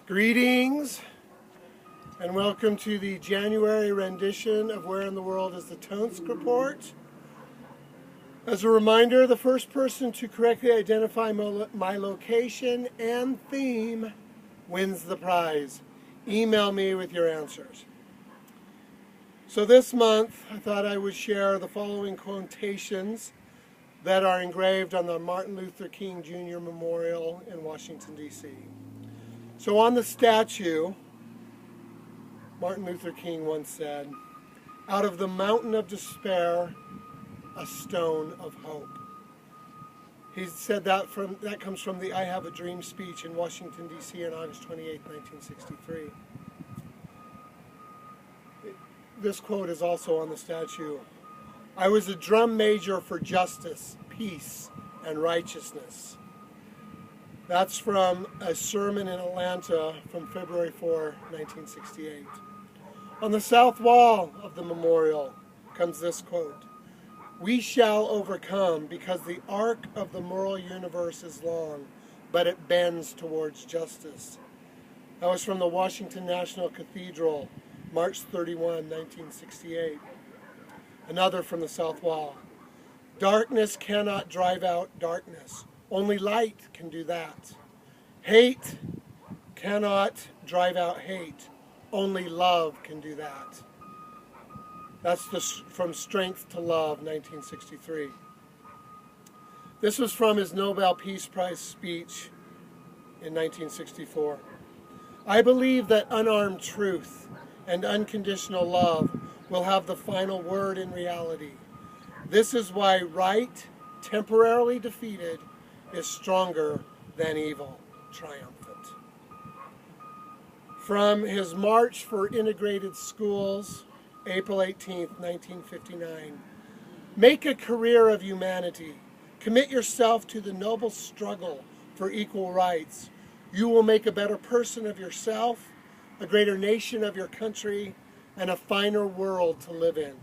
Greetings and welcome to the January rendition of Where in the World is the Tonsk Report. As a reminder, the first person to correctly identify my location and theme wins the prize. Email me with your answers. So this month, I thought I would share the following quotations that are engraved on the Martin Luther King Jr. Memorial in Washington, D.C. So on the statue, Martin Luther King once said, "Out of the mountain of despair, a stone of hope." He said that comes from the I Have a Dream speech in Washington, D.C. on August 28, 1963. This quote is also on the statue. "I was a drum major for justice, peace, and righteousness." That's from a sermon in Atlanta from February 4, 1968. On the south wall of the memorial comes this quote, "We shall overcome because the arc of the moral universe is long, but it bends towards justice." That was from the Washington National Cathedral, March 31, 1968. Another from the south wall. "Darkness cannot drive out darkness. Only light can do that. Hate cannot drive out hate. Only love can do that." That's from Strength to Love, 1963. This was from his Nobel Peace Prize speech in 1964. "I believe that unarmed truth and unconditional love will have the final word in reality. This is why right, temporarily defeated, is stronger than evil, triumphant." From his March for Integrated Schools, April 18, 1959. "Make a career of humanity. Commit yourself to the noble struggle for equal rights. You will make a better person of yourself, a greater nation of your country, and a finer world to live in."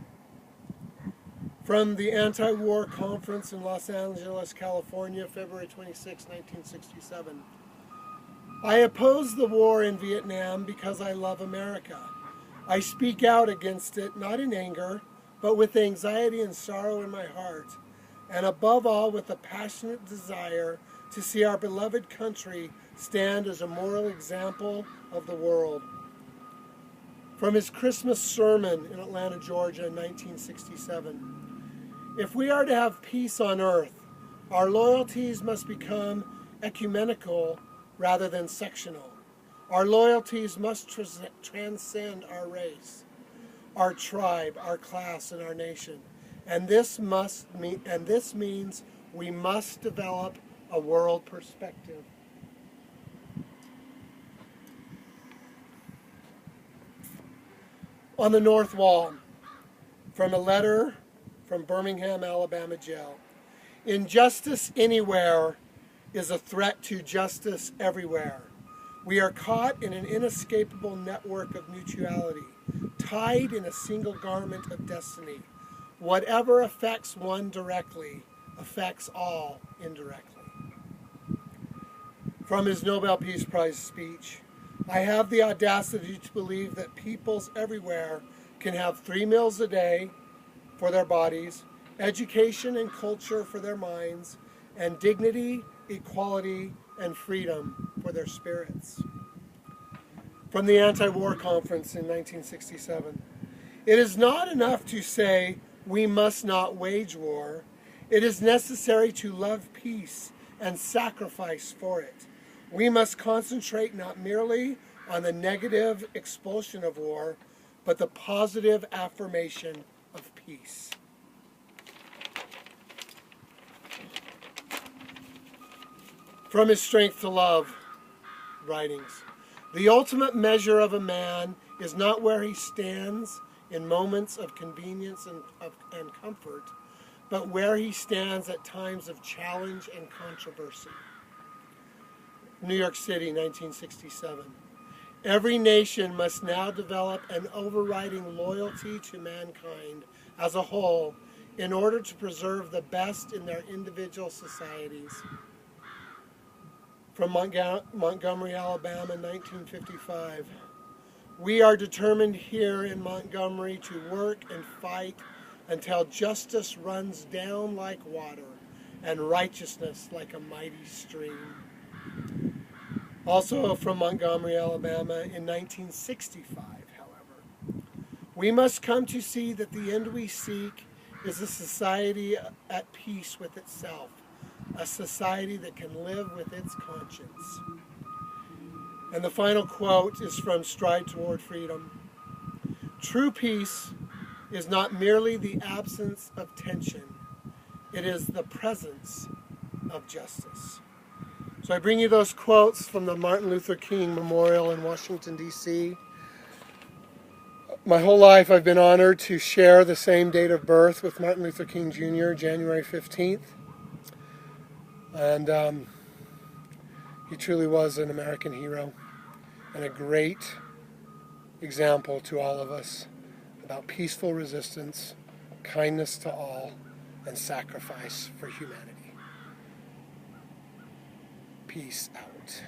From the Anti-War Conference in Los Angeles, California, February 26, 1967. "I oppose the war in Vietnam because I love America. I speak out against it not in anger, but with anxiety and sorrow in my heart, and above all with a passionate desire to see our beloved country stand as a moral example of the world." From his Christmas sermon in Atlanta, Georgia, in 1967. "If we are to have peace on earth, our loyalties must become ecumenical rather than sectional. Our loyalties must transcend our race, our tribe, our class, and our nation. And this means we must develop a world perspective." On the north wall, from a letter from Birmingham, Alabama jail. "Injustice anywhere is a threat to justice everywhere. We are caught in an inescapable network of mutuality, tied in a single garment of destiny. Whatever affects one directly affects all indirectly." From his Nobel Peace Prize speech. "I have the audacity to believe that peoples everywhere can have 3 meals a day for their bodies, education and culture for their minds, and dignity, equality, and freedom for their spirits." From the Anti-War Conference in 1967. "It is not enough to say we must not wage war. It is necessary to love peace and sacrifice for it. We must concentrate not merely on the negative expulsion of war, but the positive affirmation of peace." From his Strength to Love writings. "The ultimate measure of a man is not where he stands in moments of convenience and comfort, but where he stands at times of challenge and controversy." New York City, 1967. "Every nation must now develop an overriding loyalty to mankind as a whole in order to preserve the best in their individual societies. from Montgomery, Alabama, 1955. We are determined here in Montgomery to work and fight until justice runs down like water and righteousness like a mighty stream. Also from Montgomery, Alabama, in 1965, however. We must come to see that the end we seek is a society at peace with itself, a society that can live with its conscience. And the final quote is from Stride Toward Freedom. True peace is not merely the absence of tension, it is the presence of justice. So I bring you those quotes from the Martin Luther King Memorial in Washington, D.C. My whole life I've been honored to share the same date of birth with Martin Luther King Jr., January 15th. And he truly was an American hero and a great example to all of us about peaceful resistance, kindness to all, and sacrifice for humanity. Peace out.